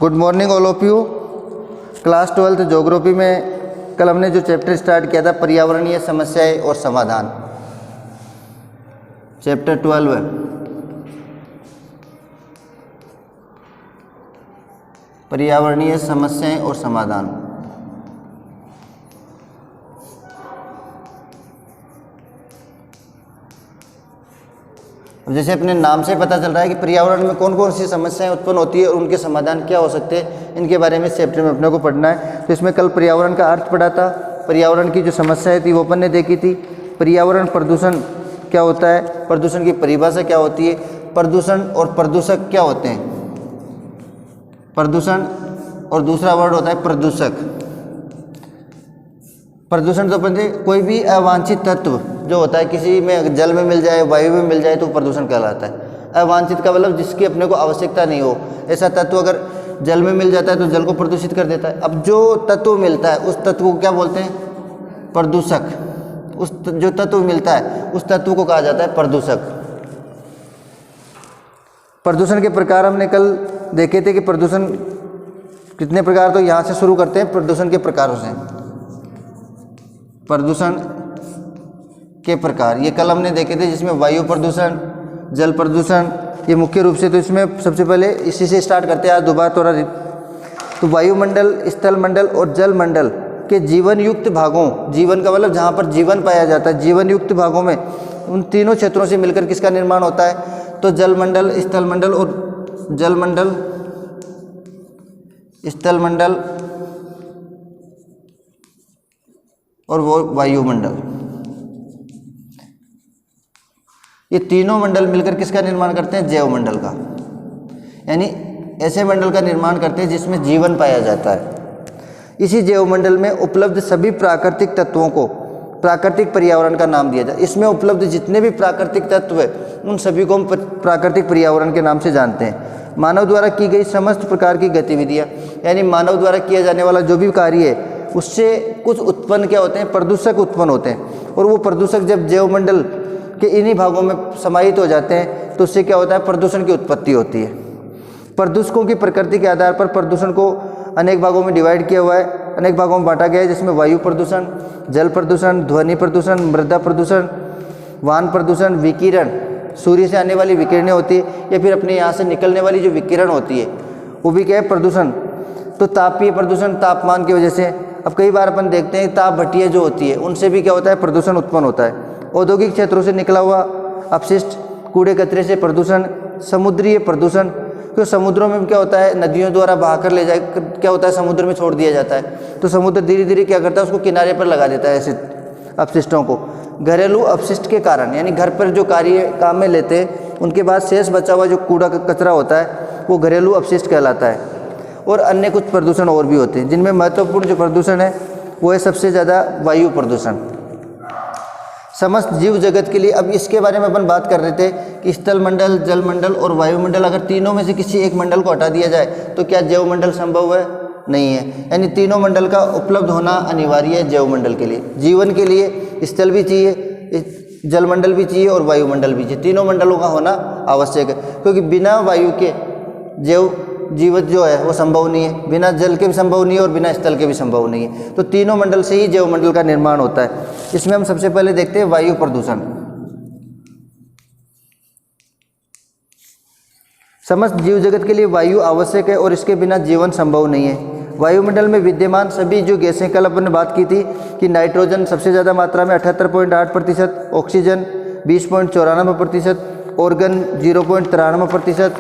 Good morning all of you. Class 12th geography में कल हमने जो चैप्टर स्टार्ट किया था पर्यावरणीय समस्याएं और समाधान, चैप्टर 12 है पर्यावरणीय समस्याएं और समाधान। अब जैसे अपने नाम से पता चल रहा है कि पर्यावरण में कौन कौन सी समस्याएं उत्पन्न होती है और उनके समाधान क्या हो सकते हैं, इनके बारे में इस चैप्टर में अपने को पढ़ना है। तो इसमें कल पर्यावरण का अर्थ पढ़ा था, पर्यावरण की जो समस्याएं थी वो अपन ने देखी थी। पर्यावरण प्रदूषण क्या होता है, प्रदूषण की परिभाषा क्या होती है, प्रदूषण और प्रदूषक क्या होते हैं, प्रदूषण और दूसरा वर्ड होता है प्रदूषक। प्रदूषण तो अपने कोई भी अवांछित तत्व जो होता है किसी में, जल में मिल जाए, वायु में मिल जाए तो प्रदूषण कहलाता है। अवांछित का मतलब जिसकी अपने को आवश्यकता नहीं हो, ऐसा तत्व अगर जल में मिल जाता है तो जल को प्रदूषित कर देता है। अब जो तत्व मिलता है उस तत्व को क्या बोलते हैं, प्रदूषक। उस जो तत्व मिलता है उस तत्व को कहा जाता है प्रदूषक। प्रदूषण के प्रकार हमने कल देखे थे कि प्रदूषण कितने प्रकार, तो यहाँ से शुरू करते हैं प्रदूषण के प्रकारों से। प्रदूषण के प्रकार ये कल हमने देखे थे, जिसमें वायु प्रदूषण, जल प्रदूषण, ये मुख्य रूप से। तो इसमें सबसे पहले इसी से स्टार्ट करते हैं आज दोबारा थोड़ा। तो वायुमंडल, स्थल मंडल और जल मंडल के जीवन युक्त भागों, जीवन का मतलब जहाँ पर जीवन पाया जाता है, जीवन युक्त भागों में उन तीनों क्षेत्रों से मिलकर किसका निर्माण होता है, तो जल मंडल, स्थल मंडल और जल मंडल, स्थल मंडल और वो वायुमंडल, ये तीनों मंडल मिलकर किसका निर्माण करते हैं, जैव मंडल का। यानी ऐसे मंडल का निर्माण करते हैं जिसमें जीवन पाया जाता है। इसी जैव मंडल में उपलब्ध सभी प्राकृतिक तत्वों को प्राकृतिक पर्यावरण का नाम दिया जाए। इसमें उपलब्ध जितने भी प्राकृतिक तत्व है उन सभी को हम प्राकृतिक पर्यावरण के नाम से जानते हैं। मानव द्वारा की गई समस्त प्रकार की गतिविधियाँ, यानी मानव द्वारा किया जाने वाला जो भी कार्य है उससे कुछ उत्पन्न क्या होते हैं, प्रदूषक उत्पन्न होते हैं। और वो प्रदूषक जब जैव मंडल के इन्हीं भागों में समाहित हो जाते हैं तो उससे क्या होता है, प्रदूषण की उत्पत्ति होती है। प्रदूषकों की प्रकृति के आधार पर प्रदूषण को अनेक भागों में डिवाइड किया हुआ है, अनेक भागों में बांटा गया है, जिसमें वायु प्रदूषण, जल प्रदूषण, ध्वनि प्रदूषण, मृदा प्रदूषण, वान प्रदूषण, विकिरण, सूर्य से आने वाली विकिरणें होती है या फिर अपने यहाँ से निकलने वाली जो विकिरण होती है वो भी क्या है, प्रदूषण। तो तापीय प्रदूषण, तापमान की वजह से। अब कई बार अपन देखते हैं ताप भट्टियाँ जो होती है उनसे भी क्या होता है, प्रदूषण उत्पन्न होता है। औद्योगिक क्षेत्रों से निकला हुआ अपशिष्ट, कूड़े कचरे से प्रदूषण, समुद्रीय प्रदूषण, तो समुद्रों में क्या होता है, नदियों द्वारा बहाकर ले जाए क्या होता है, समुद्र में छोड़ दिया जाता है। तो समुद्र धीरे धीरे क्या करता है, उसको किनारे पर लगा देता है ऐसे अपशिष्टों को। घरेलू अपशिष्ट के कारण, यानी घर पर जो कार्य काम में लेते हैं उनके बाद शेष बचा हुआ जो कूड़ा कचरा होता है वो घरेलू अपशिष्ट कहलाता है। और अन्य कुछ प्रदूषण और भी होते हैं, जिनमें महत्वपूर्ण जो प्रदूषण है वो है सबसे ज़्यादा वायु प्रदूषण, समस्त जीव जगत के लिए। अब इसके बारे में अपन बात कर रहे थे कि स्थल मंडल, जल मंडल और वायुमंडल, अगर तीनों में से किसी एक मंडल को हटा दिया जाए तो क्या जैव मंडल संभव है, नहीं है। यानी तीनों मंडल का उपलब्ध होना अनिवार्य है जैव मंडल के लिए। जीवन के लिए स्थल भी चाहिए, जल मंडल भी चाहिए और वायुमंडल भी चाहिए। तीनों मंडलों का होना आवश्यक है, क्योंकि बिना वायु के जैव जीवन जो है वो संभव नहीं है, बिना जल के भी संभव नहीं है और बिना स्थल के भी संभव नहीं है। तो तीनों मंडल से ही जैव मंडल का निर्माण होता है। इसमें हम सबसे पहले देखते हैं वायु प्रदूषण। समस्त जीव जगत के लिए वायु आवश्यक है और इसके बिना जीवन संभव नहीं है। वायुमंडल में विद्यमान सभी जो गैसें, कल अपन ने बात की थी कि नाइट्रोजन सबसे ज़्यादा मात्रा में 78.8%, ऑक्सीजन 20.94%, ऑर्गन 0.93%,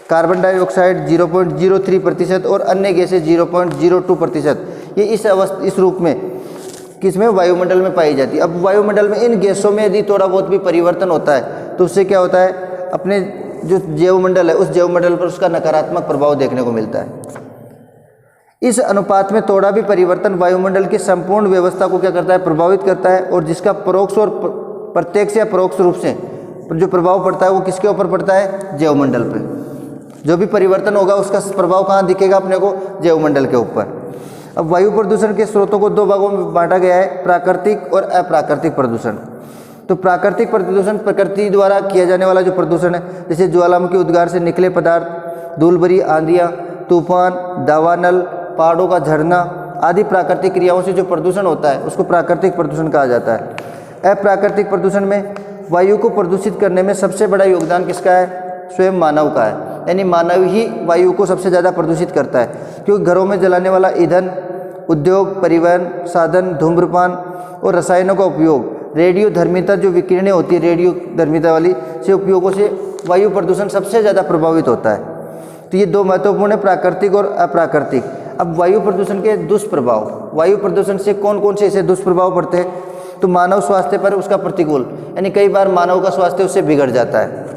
कार्बन डाइऑक्साइड 0.03% और अन्य गैसें 0.02%। ये इस रूप में किसमें, वायुमंडल में पाई जाती है। अब वायुमंडल में इन गैसों में यदि थोड़ा बहुत भी परिवर्तन होता है तो उससे क्या होता है, अपने जो जैव मंडल है उस जैव मंडल पर उसका नकारात्मक प्रभाव देखने को मिलता है। इस अनुपात में थोड़ा भी परिवर्तन वायुमंडल की संपूर्ण व्यवस्था को क्या करता है, प्रभावित करता है, और जिसका परोक्ष और प्रत्यक्ष या परोक्ष रूप से जो प्रभाव पड़ता है वो किसके ऊपर पड़ता है, जैव मंडल पर। जो भी परिवर्तन होगा उसका प्रभाव कहाँ दिखेगा अपने को, जैव मंडल के ऊपर। अब वायु प्रदूषण के स्रोतों को दो भागों में बांटा गया है, प्राकृतिक और अप्राकृतिक प्रदूषण। तो प्राकृतिक प्रदूषण प्रकृति द्वारा किया जाने वाला जो प्रदूषण है, जैसे ज्वालामुखी उद्गार से निकले पदार्थ, धूल भरी आंधियाँ, तूफान, दावानल, पहाड़ों का झरना आदि प्राकृतिक क्रियाओं से जो प्रदूषण होता है उसको प्राकृतिक प्रदूषण कहा जाता है। अप्राकृतिक प्रदूषण में वायु को प्रदूषित करने में सबसे बड़ा योगदान किसका है? स्वयं मानव का है, यानी मानव ही वायु को सबसे ज़्यादा प्रदूषित करता है, क्योंकि घरों में जलाने वाला ईंधन, उद्योग, परिवहन साधन, धूम्रपान और रसायनों का उपयोग, रेडियो धर्मिता जो विकिरणें होती है रेडियो धर्मिता वाली से उपयोगों से वायु प्रदूषण सबसे ज़्यादा प्रभावित होता है। तो ये दो महत्वपूर्ण है, प्राकृतिक और अप्राकृतिक। अब वायु प्रदूषण के दुष्प्रभाव, वायु प्रदूषण से कौन कौन से ऐसे दुष्प्रभाव पड़ते हैं? तो मानव स्वास्थ्य पर उसका प्रतिकूल, यानी कई बार मानव का स्वास्थ्य उससे बिगड़ जाता है।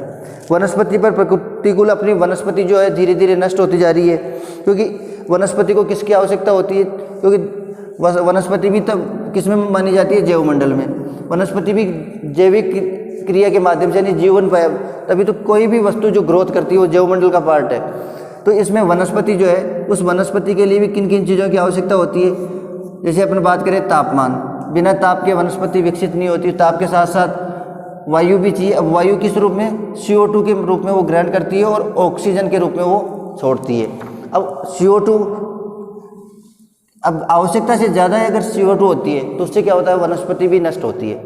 वनस्पति पर प्रतिकूल, अपनी वनस्पति जो है धीरे धीरे नष्ट होती जा रही है, क्योंकि वनस्पति को किसकी आवश्यकता होती है? क्योंकि वनस्पति भी तब किस में मानी जाती है? जैवमंडल में। वनस्पति भी जैविक क्रिया के माध्यम से यानी जीवन पाया, तभी तो कोई भी वस्तु जो ग्रोथ करती है वो जैवमंडल का पार्ट है। तो इसमें वनस्पति जो है उस वनस्पति के लिए भी किन किन चीज़ों की आवश्यकता होती है? जैसे अपन बात करें तापमान, बिना ताप के वनस्पति विकसित नहीं होती। ताप के साथ साथ वायु भी चाहिए। अब वायु किस रूप में? CO2 के रूप में वो ग्रहण करती है और ऑक्सीजन के रूप में वो छोड़ती है। अब CO2 अब आवश्यकता से ज़्यादा अगर CO2 होती है तो उससे क्या होता है? वनस्पति भी नष्ट होती है,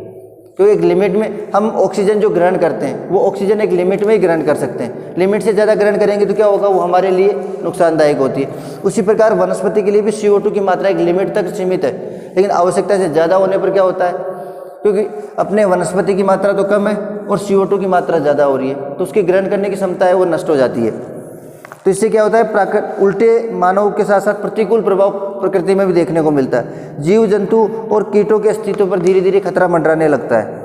क्योंकि एक लिमिट में हम ऑक्सीजन जो ग्रहण करते हैं वो ऑक्सीजन एक लिमिट में ही ग्रहण कर सकते हैं। लिमिट से ज़्यादा ग्रहण करेंगे तो क्या होगा? वो हमारे लिए नुकसानदायक होती है। उसी प्रकार वनस्पति के लिए भी CO2 की मात्रा एक लिमिट तक सीमित है, लेकिन आवश्यकता से ज़्यादा होने पर क्या होता है? क्योंकि अपने वनस्पति की मात्रा तो कम है और CO2 की मात्रा ज़्यादा हो रही है, तो उसकी ग्रहण करने की क्षमता है वो नष्ट हो जाती है। तो इससे क्या होता है? उल्टे मानव के साथ साथ प्रतिकूल प्रभाव प्रकृति में भी देखने को मिलता है। जीव जंतु और कीटों के अस्तित्व पर धीरे धीरे खतरा मंडराने लगता है।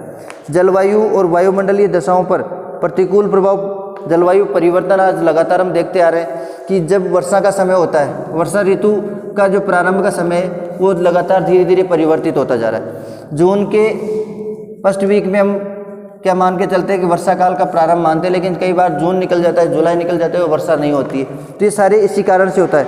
जलवायु और वायुमंडलीय दशाओं पर प्रतिकूल प्रभाव, जलवायु परिवर्तन आज लगातार हम देखते आ रहे हैं कि जब वर्षा का समय होता है, वर्षा ऋतु का जो प्रारंभ का समय है वो लगातार धीरे धीरे परिवर्तित होता जा रहा है। जून के फर्स्ट वीक में हम क्या मान के चलते हैं कि वर्षा काल का प्रारंभ मानते हैं, लेकिन कई बार जून निकल जाता है, जुलाई निकल जाता है और वर्षा नहीं होती है। तो ये सारे इसी कारण से होता है।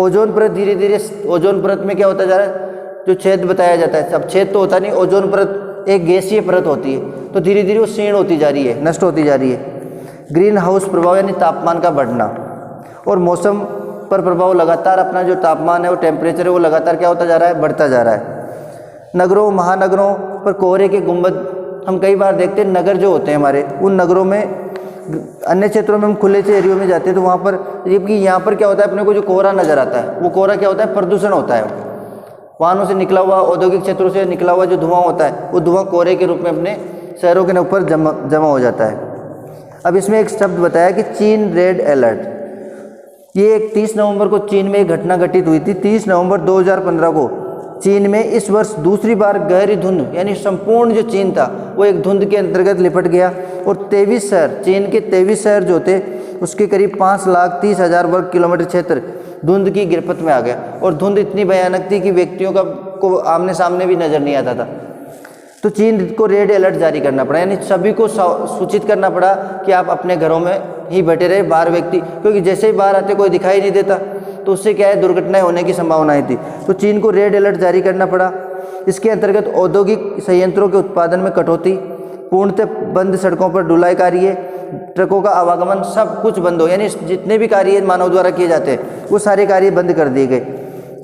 ओजोन परत धीरे धीरे, ओजोन परत में क्या होता जा रहा है? जो छेद बताया जाता है, अब छेद तो होता नहीं, ओजोन परत एक गैसीय परत होती है, तो धीरे धीरे वो क्षीण होती जा रही है, नष्ट होती जा रही है। ग्रीन हाउस प्रभाव यानी तापमान का बढ़ना और मौसम पर प्रभाव, लगातार अपना जो तापमान है वो टेम्परेचर है वो लगातार क्या होता जा रहा है? बढ़ता जा रहा है। नगरों महानगरों पर कोहरे के गुंबद हम कई बार देखते हैं। नगर जो होते हैं हमारे, उन नगरों में, अन्य क्षेत्रों में हम खुले से एरियो में जाते हैं तो वहाँ पर, जबकि यहाँ पर क्या होता है? अपने को जो कोहरा नज़र आता है वो कोहरा क्या होता है? प्रदूषण होता है। वाहनों से निकला हुआ, औद्योगिक क्षेत्रों से निकला हुआ जो धुआं होता है वो धुआं कोहरे के रूप में अपने शहरों के ऊपर जमा हो जाता है। अब इसमें एक शब्द बताया कि चीन रेड अलर्ट। ये 30 नवंबर को चीन में एक घटना घटित हुई थी। 30 नवंबर 2015 को चीन में इस वर्ष दूसरी बार गहरी धुंध, यानी संपूर्ण जो चीन था वो एक धुंध के अंतर्गत लिपट गया और 23 शहर, चीन के 23 शहर जो थे उसके करीब 5,30,000 वर्ग किलोमीटर क्षेत्र धुंध की गिरफ्त में आ गया। और धुंध इतनी भयानक थी कि व्यक्तियों को आमने सामने भी नजर नहीं आता था। तो चीन को रेड अलर्ट जारी करना पड़ा, यानी सभी को सूचित करना पड़ा कि आप अपने घरों में ही बैठे रहे। बाहर व्यक्ति, क्योंकि जैसे ही बाहर आते कोई दिखाई नहीं देता तो उससे क्या है? दुर्घटनाएं होने की संभावनाएं थी। तो चीन को रेड अलर्ट जारी करना पड़ा। इसके अंतर्गत औद्योगिक संयंत्रों के उत्पादन में कटौती, पूर्णतः बंद सड़कों पर ढुलाई कार्य, ट्रकों का आवागमन, सब कुछ बंद हो, यानी जितने भी कार्य मानव द्वारा किए जाते हैं वो सारे कार्य बंद कर दिए गए।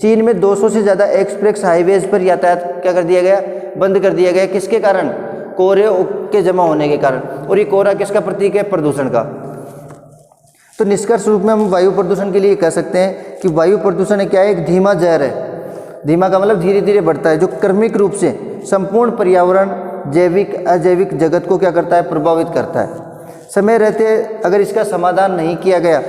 चीन में 200 से ज़्यादा एक्सप्रेस हाईवेज पर यातायात क्या कर दिया गया? बंद कर दिया गया। किसके कारण? कोहरे के जमा होने के कारण। और ये कोहरा किसका प्रतीक है? प्रदूषण का। तो निष्कर्ष रूप में हम वायु प्रदूषण के लिए कह सकते हैं कि वायु प्रदूषण क्या है? एक धीमा जहर है। धीमा का मतलब धीरे धीरे बढ़ता है, जो क्रमिक रूप से संपूर्ण पर्यावरण, जैविक अजैविक जगत को क्या करता है? प्रभावित करता है। समय रहते अगर इसका समाधान नहीं किया गया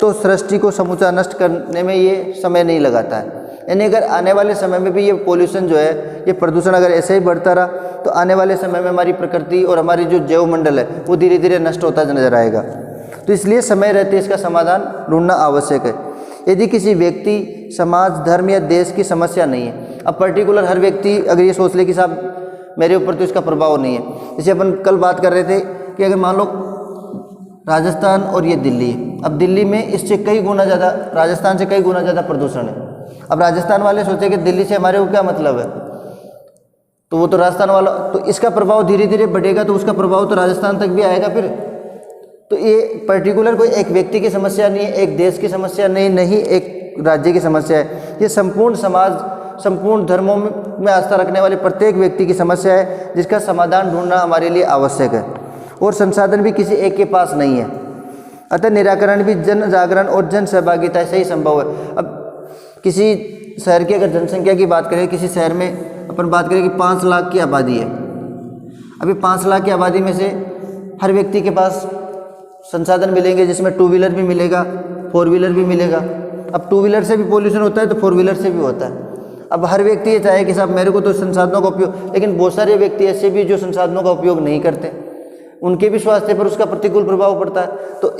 तो सृष्टि को समूचा नष्ट करने में ये समय नहीं लगाता है। यानी अगर आने वाले समय में भी ये पोल्यूशन जो है, ये प्रदूषण अगर ऐसे ही बढ़ता रहा तो आने वाले समय में हमारी प्रकृति और हमारी जो जैवमंडल है वो धीरे धीरे नष्ट होता नजर आएगा। तो इसलिए समय रहते इसका समाधान ढूंढना आवश्यक है। यदि किसी व्यक्ति, समाज, धर्म या देश की समस्या नहीं है, अब पर्टिकुलर हर व्यक्ति अगर ये सोच ले कि साहब मेरे ऊपर तो इसका प्रभाव नहीं है। जैसे अपन कल बात कर रहे थे कि अगर मान लो राजस्थान और ये दिल्ली, अब दिल्ली में इससे कई गुना ज़्यादा, राजस्थान से कई गुना ज़्यादा प्रदूषण है। अब राजस्थान वाले सोचे कि दिल्ली से हमारे को क्या मतलब है, तो वो तो राजस्थान वाला, तो इसका प्रभाव धीरे धीरे बढ़ेगा तो उसका प्रभाव तो राजस्थान तक भी आएगा फिर। तो ये पर्टिकुलर कोई एक व्यक्ति की समस्या नहीं है, एक देश की समस्या नहीं एक राज्य की समस्या है, ये संपूर्ण समाज, संपूर्ण धर्मों में आस्था रखने वाले प्रत्येक व्यक्ति की समस्या है, जिसका समाधान ढूंढना हमारे लिए आवश्यक है। और संसाधन भी किसी एक के पास नहीं है, अतः निराकरण भी जन जागरण और जन सहभागिता से ही संभव है। अब किसी शहर की अगर जनसंख्या की बात करें, किसी शहर में अपन बात करें कि 5 लाख की आबादी है। अभी 5 लाख की आबादी में से हर व्यक्ति के पास संसाधन मिलेंगे, जिसमें 2 व्हीलर भी मिलेगा, 4 व्हीलर भी मिलेगा। अब 2 व्हीलर से भी पोल्यूशन होता है तो 4 व्हीलर से भी होता है। अब हर व्यक्ति ये चाहे कि साहब मेरे को तो संसाधनों का उपयोग, लेकिन बहुत सारे व्यक्ति ऐसे भी जो संसाधनों का उपयोग नहीं करते, उनके भी स्वास्थ्य पर उसका प्रतिकूल प्रभाव पड़ता है। तो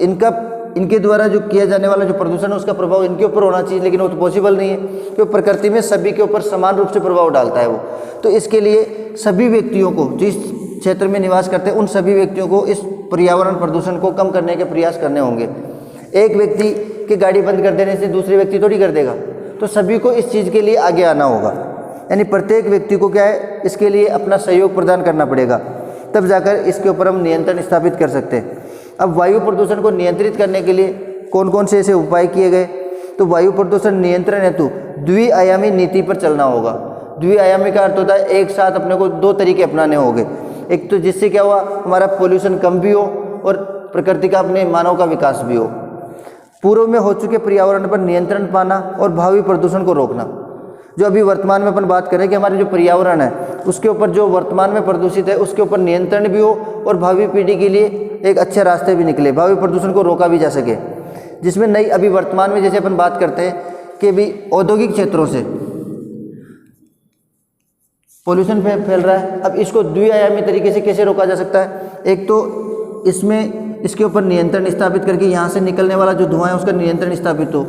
इनके द्वारा जो किया जाने वाला जो प्रदूषण है उसका प्रभाव इनके ऊपर होना चाहिए, लेकिन वो तो पॉसिबल नहीं है, क्योंकि प्रकृति में सभी के ऊपर समान रूप से प्रभाव डालता है वो। तो इसके लिए सभी व्यक्तियों को, जिस क्षेत्र में निवास करते हैं उन सभी व्यक्तियों को इस पर्यावरण प्रदूषण को कम करने के प्रयास करने होंगे। एक व्यक्ति की गाड़ी बंद कर देने से दूसरे व्यक्ति थोड़ी कर देगा, तो सभी को इस चीज़ के लिए आगे आना होगा। यानी प्रत्येक व्यक्ति को क्या है, इसके लिए अपना सहयोग प्रदान करना पड़ेगा, तब जाकर इसके ऊपर हम नियंत्रण स्थापित कर सकते हैं। अब वायु प्रदूषण को नियंत्रित करने के लिए कौन कौन से ऐसे उपाय किए गए, तो वायु प्रदूषण नियंत्रण हेतु द्विआयामी नीति पर चलना होगा। द्विआयामी का अर्थ होता है एक साथ अपने को 2 तरीके अपनाने होंगे। एक तो जिससे क्या हुआ, हमारा पोल्यूशन कम भी हो और प्रकृति का, अपने मानव का विकास भी हो। पूर्व में हो चुके पर्यावरण पर नियंत्रण पाना और भावी प्रदूषण को रोकना। जो अभी वर्तमान में अपन बात करें कि हमारे जो पर्यावरण है उसके ऊपर जो वर्तमान में प्रदूषित है उसके ऊपर नियंत्रण भी हो और भावी पीढ़ी के लिए एक अच्छे रास्ते भी निकले, भावी प्रदूषण को रोका भी जा सके। जिसमें नई अभी वर्तमान में जैसे अपन बात करते हैं कि भी औद्योगिक क्षेत्रों से पोल्यूशन फैल रहा है। अब इसको द्विआयामी तरीके से कैसे रोका जा सकता है, एक तो इसके ऊपर नियंत्रण स्थापित करके यहाँ से निकलने वाला जो धुआं है उसका नियंत्रण स्थापित हो।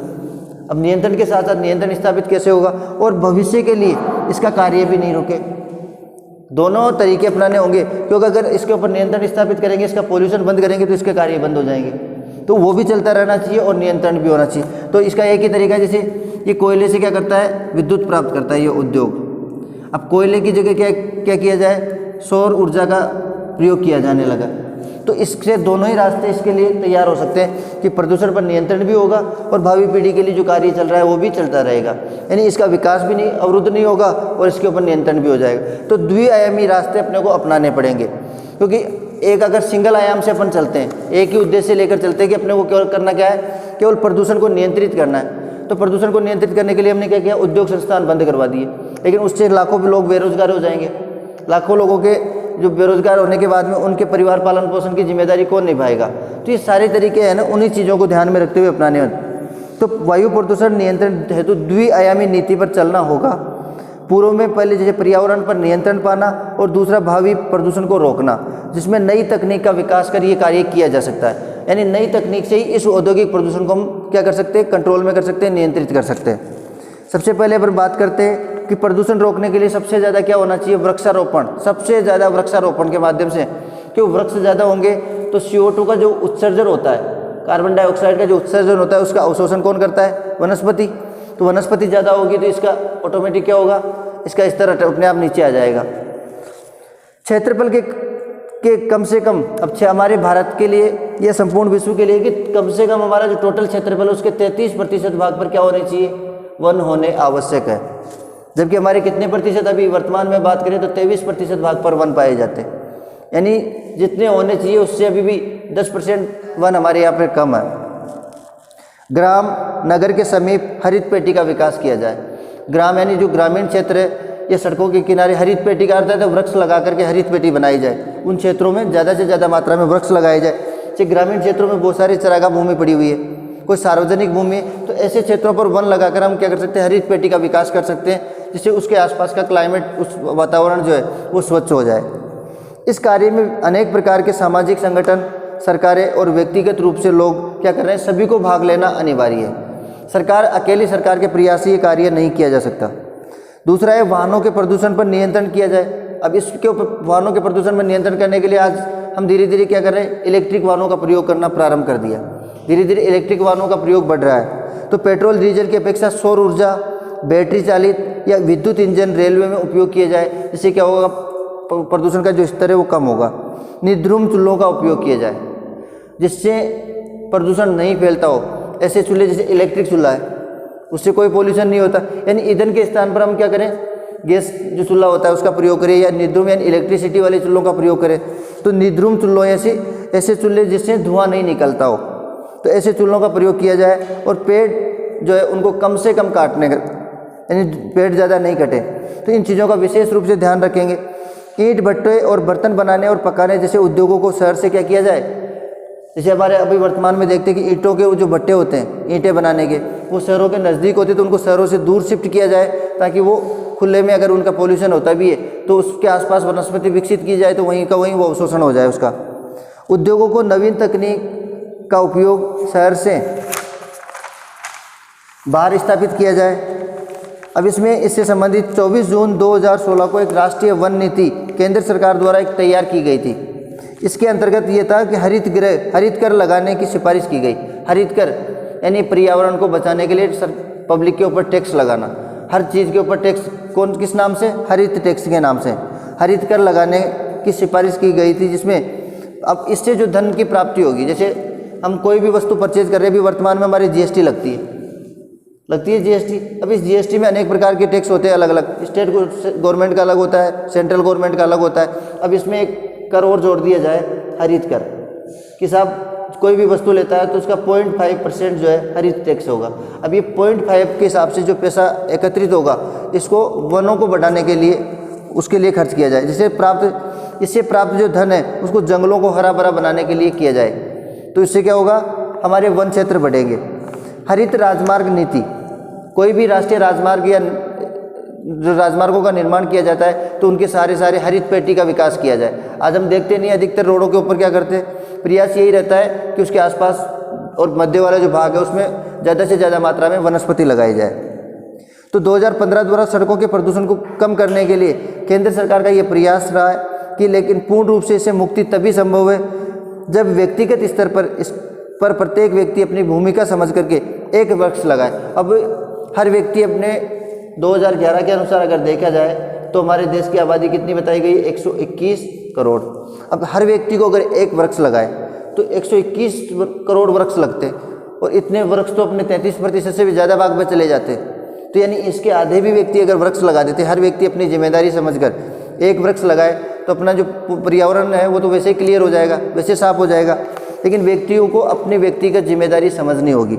अब नियंत्रण के साथ साथ नियंत्रण स्थापित कैसे होगा, और भविष्य के लिए इसका कार्य भी नहीं रुके। दोनों तरीके अपनाने होंगे, क्योंकि अगर इसके ऊपर नियंत्रण स्थापित करेंगे, इसका पोल्यूशन बंद करेंगे तो इसके कार्य बंद हो जाएंगे। तो वो भी चलता रहना चाहिए और नियंत्रण भी होना चाहिए। तो इसका एक ही तरीका है, जैसे ये कोयले से क्या करता है, विद्युत प्राप्त करता है ये उद्योग। अब कोयले की जगह क्या किया जाए, सौर ऊर्जा का प्रयोग किया जाने लगा। तो इससे दोनों ही रास्ते इसके लिए तैयार हो सकते हैं कि प्रदूषण पर नियंत्रण भी होगा और भावी पीढ़ी के लिए जो कार्य चल रहा है वो भी चलता रहेगा। यानी इसका विकास भी नहीं, अवरुद्ध नहीं होगा और इसके ऊपर नियंत्रण भी हो जाएगा। तो द्विआयामी रास्ते अपने को अपनाने पड़ेंगे, क्योंकि एक अगर सिंगल आयाम से अपन चलते हैं, एक ही उद्देश्य लेकर चलते हैं कि अपने को केवल करना क्या है, केवल प्रदूषण को नियंत्रित करना है। तो प्रदूषण को नियंत्रित करने के लिए हमने क्या किया, उद्योग संस्थान बंद करवा दिए, लेकिन उससे लाखों लोग बेरोजगार हो जाएंगे। लाखों लोगों के जो बेरोजगार होने के बाद में उनके परिवार पालन पोषण की जिम्मेदारी कौन निभाएगा। तो ये सारे तरीके हैं ना, उन्हीं चीज़ों को ध्यान में रखते हुए अपनाने हैं। तो वायु प्रदूषण नियंत्रण हेतु द्विआयामी नीति पर चलना होगा। पूर्व में पहले जैसे पर्यावरण पर नियंत्रण पाना और दूसरा भावी प्रदूषण को रोकना, जिसमें नई तकनीक का विकास कर ये कार्य किया जा सकता है। यानी नई तकनीक से ही इस औद्योगिक प्रदूषण को हम क्या कर सकते हैं, कंट्रोल में कर सकते हैं, नियंत्रित कर सकते हैं। सबसे पहले अपन बात करते हैं कि प्रदूषण रोकने के लिए सबसे ज़्यादा क्या होना चाहिए, वृक्षारोपण। सबसे ज़्यादा वृक्षारोपण के माध्यम से, क्यों वृक्ष ज़्यादा होंगे तो CO2 का जो उत्सर्जन होता है, कार्बन डाइऑक्साइड का जो उत्सर्जन होता है, उसका अवशोषण कौन करता है, वनस्पति। तो वनस्पति ज़्यादा होगी तो इसका ऑटोमेटिक क्या होगा, इसका स्तर अपने आप नीचे आ जाएगा। क्षेत्रफल के कम से कम, अब हमारे भारत के लिए या संपूर्ण विश्व के लिए कि कम से कम हमारा जो टोटल क्षेत्रफल है उसके 33% भाग पर क्या होने चाहिए, वन होने आवश्यक है। जबकि हमारे कितने प्रतिशत, अभी वर्तमान में बात करें तो 23% भाग पर वन पाए जाते हैं। यानी जितने होने चाहिए उससे अभी भी 10% वन हमारे यहाँ पर कम है। ग्राम नगर के समीप हरित पेटी का विकास किया जाए। ग्राम यानी जो ग्रामीण क्षेत्र है या सड़कों के किनारे हरित पेटी का अर्थ है तो वृक्ष लगा करके हरित पेटी बनाई जाए। उन क्षेत्रों में ज़्यादा से ज़्यादा मात्रा में वृक्ष लगाए जाए। जैसे ग्रामीण क्षेत्रों में बहुत सारी चरागाह भूमि पड़ी हुई है, कोई सार्वजनिक भूमि है, तो ऐसे क्षेत्रों पर वन लगाकर हम क्या कर सकते हैं, हरित पेटी का विकास कर सकते हैं, जिससे उसके आसपास का क्लाइमेट, उस वातावरण जो है वो स्वच्छ हो जाए। इस कार्य में अनेक प्रकार के सामाजिक संगठन, सरकारें और व्यक्तिगत रूप से लोग क्या कर रहे हैं, सभी को भाग लेना अनिवार्य है। सरकार अकेली सरकार के प्रयास से ये कार्य नहीं किया जा सकता। दूसरा है वाहनों के प्रदूषण पर नियंत्रण किया जाए। अब इसके ऊपर वाहनों के प्रदूषण पर नियंत्रण करने के लिए आज हम धीरे धीरे क्या कर रहे हैं, इलेक्ट्रिक वाहनों का प्रयोग करना प्रारंभ कर दिया। धीरे धीरे इलेक्ट्रिक वाहनों का प्रयोग बढ़ रहा है। तो पेट्रोल डीजल की अपेक्षा सौर ऊर्जा, बैटरी चालित या विद्युत इंजन रेलवे में उपयोग किया जाए, जिससे क्या होगा, प्रदूषण का जो स्तर है वो कम होगा। निर्द्रुम चूल्हों का उपयोग किया जाए। जिससे प्रदूषण नहीं फैलता हो, ऐसे चूल्हे जैसे इलेक्ट्रिक चूल्हा है, उससे कोई पोल्यूशन नहीं होता। यानी ईंधन के स्थान पर हम क्या करें, गैस जो चूल्हा होता है उसका प्रयोग करें, या निद्रुम यानी इलेक्ट्रिसिटी वाले चूल्हों का प्रयोग करें। तो निद्रुम चूल्हों ऐसे चूल्हे जिससे धुआं नहीं निकलता हो, तो ऐसे चूल्हों का प्रयोग किया जाए। और पेड़ जो है उनको कम से कम काटने का, यानी पेड़ ज़्यादा नहीं कटे। तो इन चीज़ों का विशेष रूप से ध्यान रखेंगे। ईंट भट्टे और बर्तन बनाने और पकाने जैसे उद्योगों को शहर से क्या किया जाए, जैसे हमारे अभी वर्तमान में देखते हैं कि ईंटों के जो भट्टे होते हैं ईंटें बनाने के, वो शहरों के नज़दीक होते हैं, तो उनको शहरों से दूर शिफ्ट किया जाए, ताकि वो खुले में अगर उनका पोल्यूशन होता भी है तो उसके आसपास वनस्पति विकसित की जाए, तो वहीं का वहीं वो अवशोषण हो जाए उसका। उद्योगों को नवीन तकनीक का उपयोग शहर से बाहर स्थापित किया जाए। अब इसमें इससे संबंधित 24 जून 2016 को एक राष्ट्रीय वन नीति केंद्र सरकार द्वारा एक तैयार की गई थी। इसके अंतर्गत ये था कि हरित कर लगाने की सिफारिश की गई। हरित कर यानी पर्यावरण को बचाने के लिए पब्लिक के ऊपर टैक्स लगाना, हर चीज़ के ऊपर टैक्स, किस नाम से, हरित टैक्स के नाम से हरित कर लगाने की सिफारिश की गई थी। जिसमें अब इससे जो धन की प्राप्ति होगी, जैसे हम कोई भी वस्तु परचेज कर रहे हैं, अभी वर्तमान में हमारी जीएसटी लगती है जीएसटी। अब इस जीएसटी में अनेक प्रकार के टैक्स होते हैं, अलग अलग, स्टेट गवर्नमेंट का अलग होता है, सेंट्रल गवर्नमेंट का अलग होता है। अब इसमें एक कर और जोड़ दिया जाए, हरित कर, कि साहब कोई भी वस्तु लेता है तो उसका 0.5% जो है हरित टैक्स होगा। अब ये 0.5 के हिसाब से जो पैसा एकत्रित होगा, इसको वनों को बढ़ाने के लिए, उसके लिए खर्च किया जाए। इससे प्राप्त जो धन है उसको जंगलों को हरा भरा बनाने के लिए किया जाए। तो इससे क्या होगा, हमारे वन क्षेत्र बढ़ेंगे। हरित राजमार्ग नीति, कोई भी राष्ट्रीय राजमार्ग या जो राजमार्गों का निर्माण किया जाता है तो उनके सारे हरित पेटी का विकास किया जाए। आज हम देखते नहीं, अधिकतर रोडों के ऊपर क्या करते हैं, प्रयास यही रहता है कि उसके आसपास और मध्य वाला जो भाग है उसमें ज़्यादा से ज़्यादा मात्रा में वनस्पति लगाई जाए। तो 2015 द्वारा सड़कों के प्रदूषण को कम करने के लिए केंद्र सरकार का ये प्रयास रहा है कि, लेकिन पूर्ण रूप से इससे मुक्ति तभी संभव है जब व्यक्तिगत स्तर पर इस पर प्रत्येक व्यक्ति अपनी भूमिका समझ करके एक वृक्ष लगाए। अब हर व्यक्ति अपने 2011 के अनुसार अगर देखा जाए तो हमारे देश की आबादी कितनी बताई गई, 121 करोड़। अब हर व्यक्ति को अगर एक वृक्ष लगाए तो 121 करोड़ वृक्ष लगते, और इतने वृक्ष तो अपने 33% से भी ज़्यादा भाग में चले जाते। तो यानी इसके आधे भी व्यक्ति अगर वृक्ष लगा देते, हर व्यक्ति अपनी जिम्मेदारी समझकर एक वृक्ष लगाए, तो अपना जो पर्यावरण है वो तो वैसे ही क्लियर हो जाएगा, वैसे साफ हो जाएगा। लेकिन व्यक्तियों को अपनी व्यक्तिगत जिम्मेदारी समझनी होगी।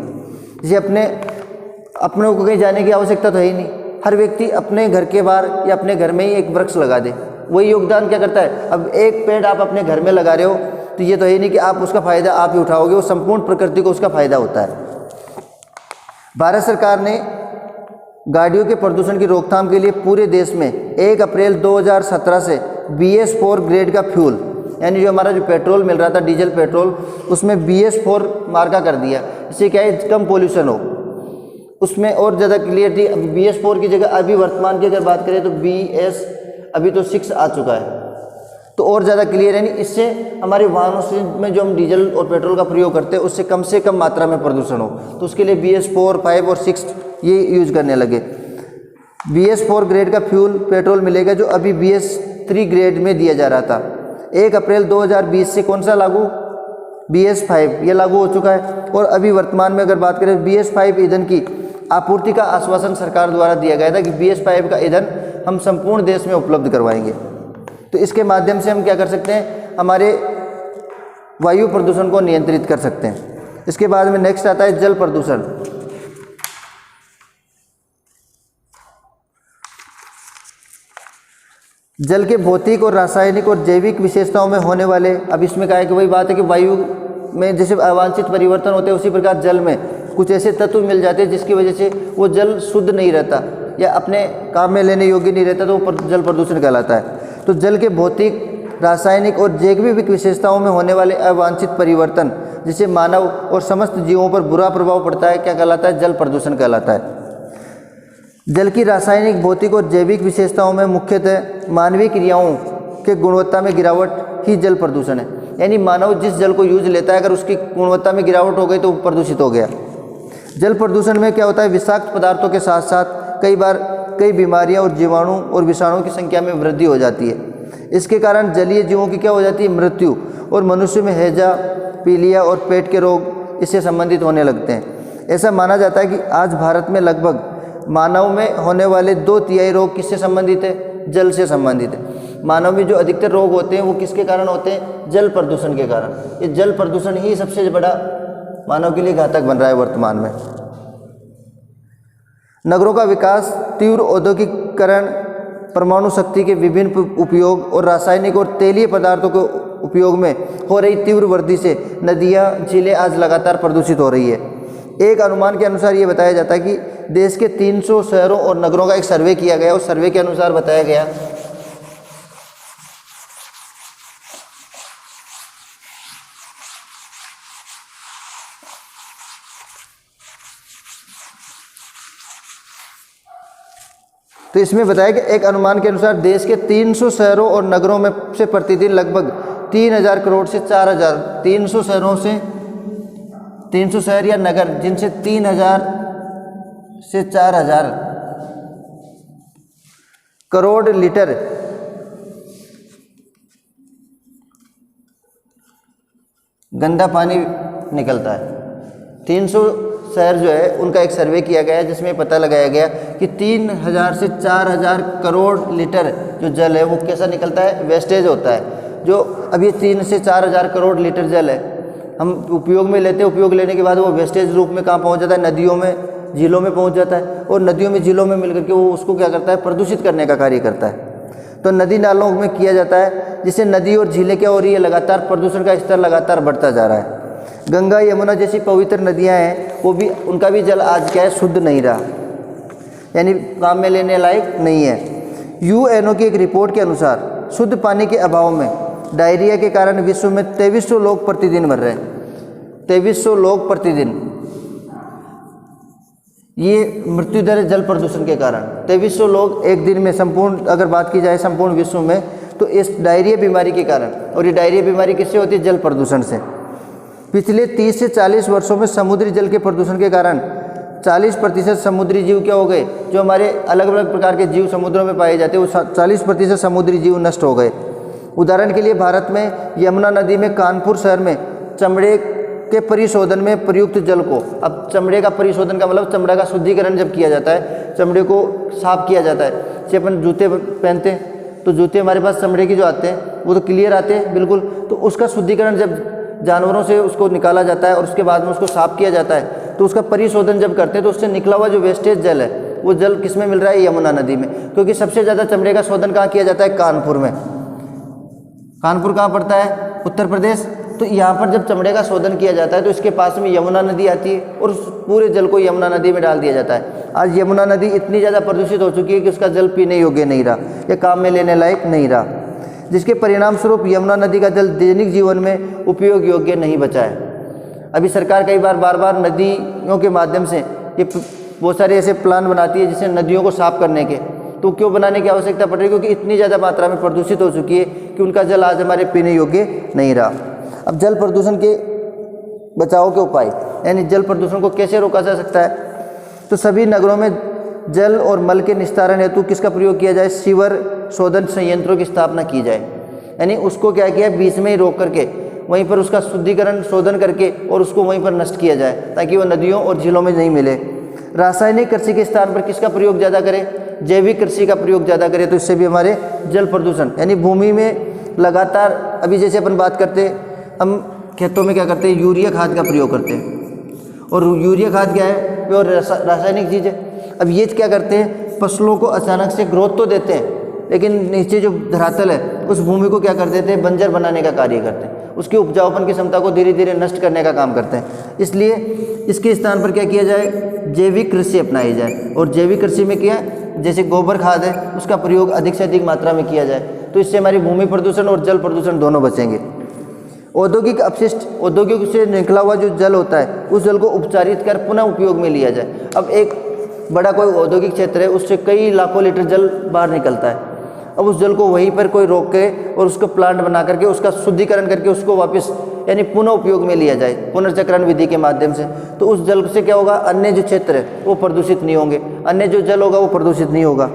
जैसे अपने को कहीं जाने की आवश्यकता तो है ही नहीं, हर व्यक्ति अपने घर के बाहर या अपने घर में ही एक वृक्ष लगा दे, वही योगदान क्या करता है। अब एक पेड़ आप अपने घर में लगा रहे हो तो ये तो है नहीं कि आप उसका फ़ायदा आप ही उठाओगे, वो संपूर्ण प्रकृति को उसका फ़ायदा होता है। भारत सरकार ने गाड़ियों के प्रदूषण की रोकथाम के लिए पूरे देश में 1 अप्रैल 2017 से BS4 ग्रेड का फ्यूल, यानी जो हमारा जो पेट्रोल मिल रहा था डीजल पेट्रोल, उसमें BS4 मार्का कर दिया। इससे क्या है, कम पोल्यूशन हो, उसमें और ज़्यादा क्लियरिटी। अभी BS4 की जगह अभी वर्तमान की अगर बात करें तो BS अभी तो 6 आ चुका है, तो और ज़्यादा क्लियर है। नहीं, इससे हमारे वाहनों से में जो हम डीजल और पेट्रोल का प्रयोग करते हैं उससे कम मात्रा में प्रदूषण हो, तो उसके लिए BS4, 5 और 6 ये यूज़ करने लगे। BS4 ग्रेड का फ्यूल पेट्रोल मिलेगा जो अभी BS3 ग्रेड में दिया जा रहा था। 1 अप्रैल 2020 से कौन सा लागू, BS5 ये लागू हो चुका है। और अभी वर्तमान में अगर बात करें BS5 ईंधन की आपूर्ति का आश्वासन सरकार द्वारा दिया गया था कि BS5 का ईंधन हम संपूर्ण देश में उपलब्ध करवाएंगे। तो इसके माध्यम से हम क्या कर सकते हैं, हमारे वायु प्रदूषण को नियंत्रित कर सकते हैं। इसके बाद में नेक्स्ट आता है जल प्रदूषण। जल के भौतिक और रासायनिक और जैविक विशेषताओं में होने वाले, अब इसमें क्या है कि वही बात है कि वायु में जैसे अवांछित परिवर्तन होते हैं, उसी प्रकार जल में कुछ ऐसे तत्व मिल जाते हैं जिसकी वजह से वो जल शुद्ध नहीं रहता या अपने काम में लेने योग्य नहीं रहता, तो वो जल प्रदूषण कहलाता है। तो जल के भौतिक, रासायनिक और जैविक विशेषताओं में होने वाले अवांछित परिवर्तन जिससे मानव और समस्त जीवों पर बुरा प्रभाव पड़ता है, क्या कहलाता है, जल प्रदूषण कहलाता है। जल की रासायनिक, भौतिक और जैविक विशेषताओं में मुख्यतः मानवीय क्रियाओं के गुणवत्ता में गिरावट ही जल प्रदूषण है। यानी मानव जिस जल को यूज लेता है, अगर उसकी गुणवत्ता में गिरावट हो गई तो प्रदूषित हो गया। जल प्रदूषण में क्या होता है, विषाक्त पदार्थों के साथ साथ कई बार कई बीमारियां और जीवाणु और विषाणुओं की संख्या में वृद्धि हो जाती है। इसके कारण जलीय जीवों की क्या हो जाती है, मृत्यु, और मनुष्य में हैजा, पीलिया और पेट के रोग इससे संबंधित होने लगते हैं। ऐसा माना जाता है कि आज भारत में लगभग मानव में होने वाले 2/3 रोग किससे संबंधित है? जल से संबंधित है। मानव में जो अधिकतर रोग होते हैं वो किसके कारण होते हैं? जल प्रदूषण के कारण। ये जल प्रदूषण ही सबसे बड़ा मानव के लिए घातक बन रहा है वर्तमान में। नगरों का विकास, तीव्र औद्योगिकीकरण, परमाणु शक्ति के विभिन्न उपयोग और रासायनिक और तेलीय पदार्थों के उपयोग में हो रही तीव्र वृद्धि से नदियाँ, झीलें आज लगातार प्रदूषित हो रही है। एक अनुमान के अनुसार ये बताया जाता है कि देश के 300 शहरों और नगरों का एक सर्वे किया गया। उस सर्वे के अनुसार बताया गया तो इसमें बताया कि एक अनुमान के अनुसार देश के 300 शहरों और नगरों में से प्रतिदिन लगभग 3000 करोड़ से 4000 300 शहरों से 300 शहर या नगर जिनसे 3000 से 4000 करोड़ लीटर गंदा पानी निकलता है। 300 शहर जो है उनका एक सर्वे किया गया है जिसमें पता लगाया गया कि 3000 से 4000 करोड़ लीटर जो जल है वो कैसा निकलता है? वेस्टेज होता है। जो अभी 3 से 4000 करोड़ लीटर जल है हम उपयोग में लेते हैं, उपयोग लेने के बाद वो वेस्टेज रूप में कहाँ पहुँच जाता है? नदियों में, झीलों में पहुँच जाता है और नदियों में, झीलों में मिलकर के वो उसको क्या करता है? प्रदूषित करने का कार्य करता है। तो नदी नालों में किया जाता है जिससे नदी और झीलें क्या हो रही है? लगातार प्रदूषण का स्तर लगातार बढ़ता जा रहा है। गंगा, यमुना जैसी पवित्र नदियां हैं वो भी, उनका भी जल आज क्या है? शुद्ध नहीं रहा, यानी काम में लेने लायक नहीं है। यूएनओ की एक रिपोर्ट के अनुसार शुद्ध पानी के अभाव में डायरिया के कारण विश्व में 2300 लोग प्रतिदिन मर रहे हैं। 2300 लोग प्रतिदिन, ये मृत्यु दर है जल प्रदूषण के कारण। 2300 लोग एक दिन में, संपूर्ण अगर बात की जाए संपूर्ण विश्व में, तो इस डायरिया बीमारी के कारण। और ये डायरिया बीमारी किससे होती है? जल प्रदूषण से। पिछले 30 से 40 वर्षों में समुद्री जल के प्रदूषण के कारण 40% समुद्री जीव क्या हो गए? जो हमारे अलग अलग प्रकार के जीव समुद्रों में पाए जाते हैं वो 40% समुद्री जीव नष्ट हो गए। उदाहरण के लिए भारत में यमुना नदी में कानपुर शहर में चमड़े के परिशोधन में प्रयुक्त जल को, अब चमड़े का परिशोधन का मतलब चमड़ा का शुद्धिकरण जब किया जाता है, चमड़े को साफ किया जाता है। जैसे अपन जूते पहनते हैं तो जूते हमारे पास चमड़े की जो आते हैं वो तो क्लियर आते हैं बिल्कुल, तो उसका शुद्धिकरण जब जानवरों से उसको निकाला जाता है और उसके बाद में उसको साफ किया जाता है तो उसका परिशोधन जब करते हैं तो उससे निकला हुआ जो वेस्टेज जल है वो जल किस में मिल रहा है? यमुना नदी में। क्योंकि सबसे ज़्यादा चमड़े का शोधन कहाँ किया जाता है? कानपुर में। कानपुर कहाँ पड़ता है? उत्तर प्रदेश। तो यहाँ पर जब चमड़े का शोधन किया जाता है तो इसके पास में यमुना नदी आती है और उस पूरे जल को यमुना नदी में डाल दिया जाता है। आज यमुना नदी इतनी ज़्यादा प्रदूषित हो चुकी है कि उसका जल पीने योग्य नहीं रहा, या काम में लेने लायक नहीं रहा, जिसके परिणाम स्वरूप यमुना नदी का जल दैनिक जीवन में उपयोग योग्य नहीं बचा है। अभी सरकार कई बार बार नदियों के माध्यम से ये बहुत सारे ऐसे प्लान बनाती है जिससे नदियों को साफ करने के, तो क्यों बनाने की आवश्यकता पड़ रही है? क्योंकि इतनी ज़्यादा मात्रा में प्रदूषित हो चुकी है कि उनका जल आज हमारे पीने योग्य नहीं रहा। अब जल प्रदूषण के बचाव के उपाय, यानी जल प्रदूषण को कैसे रोका जा सकता है? तो सभी नगरों में जल और मल के निस्तारण हेतु किसका प्रयोग किया जाए? सीवर शोधन संयंत्रों की स्थापना की जाए। यानी उसको क्या किया? बीच में ही रोक करके वहीं पर उसका शुद्धिकरण शोधन करके और उसको वहीं पर नष्ट किया जाए ताकि वो नदियों और झीलों में नहीं मिले। रासायनिक कृषि के स्थान पर किसका प्रयोग ज़्यादा करें? जैविक कृषि का प्रयोग ज़्यादा करें, तो इससे भी हमारे जल प्रदूषण, यानी भूमि में लगातार, अभी जैसे अपन बात करते हैं, हम खेतों में क्या करते हैं? यूरिया खाद का प्रयोग करते हैं। और यूरिया खाद क्या है? वो रासायनिक चीज़ है। अब ये क्या करते हैं? फसलों को अचानक से ग्रोथ तो देते हैं लेकिन नीचे जो धरातल है उस भूमि को क्या कर देते हैं? बंजर बनाने का कार्य करते हैं, उसकी उपजाऊपन की क्षमता को धीरे धीरे नष्ट करने का काम करते हैं। इसलिए इसके स्थान पर क्या किया जाए? जैविक कृषि अपनाई जाए। और जैविक कृषि में क्या, जैसे गोबर खाद है उसका प्रयोग अधिक से अधिक मात्रा में किया जाए, तो इससे हमारी भूमि प्रदूषण और जल प्रदूषण दोनों बचेंगे। औद्योगिक अपशिष्ट, औद्योगिक से निकला हुआ जो जल होता है उस जल को उपचारित कर पुनः उपयोग में लिया जाए। अब एक बड़ा कोई औद्योगिक क्षेत्र है, उससे कई लाखों लीटर जल बाहर निकलता है। अब उस जल को वहीं पर कोई रोक के और उसको प्लांट बना करके उसका शुद्धिकरण करके उसको वापस, यानी पुनः उपयोग में लिया जाए पुनर्चक्रण विधि के माध्यम से, तो उस जल से क्या होगा? अन्य जो क्षेत्र है वो प्रदूषित नहीं होंगे, अन्य जो जल होगा वो प्रदूषित नहीं होगा।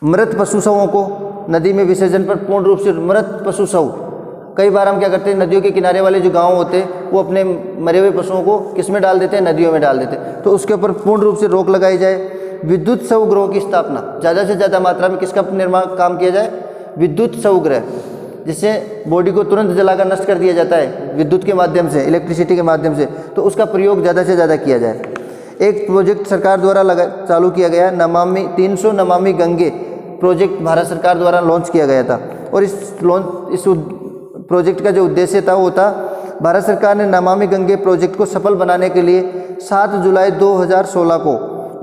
मृत पशु शवों को नदी में विसर्जन पर पूर्ण रूप से, मृत पशु शव कई बार हम क्या करते हैं, नदियों के किनारे वाले जो गांव होते हैं वो अपने मरे हुए पशुओं को किस में डाल देते हैं, नदियों में डाल देते हैं। तो उसके ऊपर पूर्ण रूप से रोक लगाई जाए। विद्युत शवगृहों की स्थापना, ज़्यादा से ज़्यादा मात्रा में किसका निर्माण काम किया जाए, विद्युत शवगृह, जिससे बॉडी को तुरंत जलाकर नष्ट कर दिया जाता है विद्युत के माध्यम से, इलेक्ट्रिसिटी के माध्यम से, तो उसका प्रयोग ज़्यादा से ज़्यादा किया जाए। एक प्रोजेक्ट सरकार द्वारा चालू किया गया, नमामि 300 नमामि गंगे प्रोजेक्ट भारत सरकार द्वारा लॉन्च किया गया था। और इस प्रोजेक्ट का जो उद्देश्य था वो था, भारत सरकार ने नमामि गंगे प्रोजेक्ट को सफल बनाने के लिए 7 जुलाई 2016 को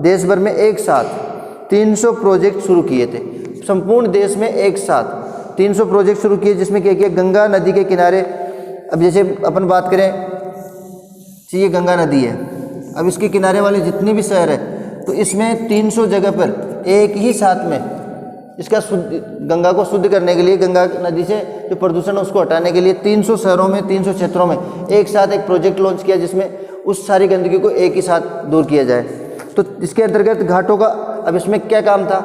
देश भर में एक साथ 300 प्रोजेक्ट शुरू किए थे। संपूर्ण देश में एक साथ 300 प्रोजेक्ट शुरू किए, जिसमें क्या किया, गंगा नदी के किनारे, अब जैसे अपन बात करें, ये गंगा नदी है, अब इसके किनारे वाले जितने भी शहर है, तो इसमें 300 जगह पर एक ही साथ में इसका गंगा को शुद्ध करने के लिए, गंगा नदी से जो प्रदूषण है उसको हटाने के लिए 300 शहरों में, 300 क्षेत्रों में एक साथ एक प्रोजेक्ट लॉन्च किया, जिसमें उस सारी गंदगी को एक ही साथ दूर किया जाए। तो इसके अंतर्गत घाटों का, अब इसमें क्या काम था,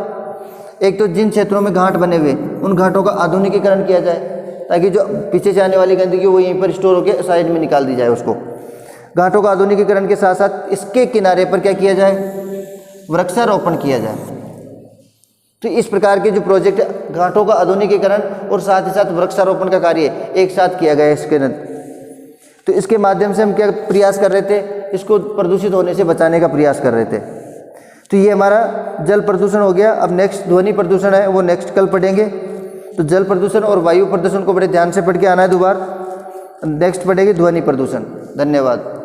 एक तो जिन क्षेत्रों में घाट बने हुए उन घाटों का आधुनिकीकरण किया जाए, ताकि जो पीछे से आने वाली गंदगी वो यहीं पर स्टोर होकर साइड में निकाल दी जाए उसको। घाटों का आधुनिकीकरण के साथ साथ इसके किनारे पर क्या किया जाए, वृक्षारोपण किया जाए। तो इस प्रकार के जो प्रोजेक्ट, घाटों का आधुनिकीकरण और साथ ही साथ वृक्षारोपण का कार्य एक साथ किया गया इसके तो इसके माध्यम से हम क्या प्रयास कर रहे थे, इसको प्रदूषित होने से बचाने का प्रयास कर रहे थे। तो ये हमारा जल प्रदूषण हो गया। अब नेक्स्ट ध्वनि प्रदूषण है, वो नेक्स्ट कल पढ़ेंगे। तो जल प्रदूषण और वायु प्रदूषण को बड़े ध्यान से पढ़ के आना है दोबारा। नेक्स्ट पढ़ेगी ध्वनि प्रदूषण। धन्यवाद।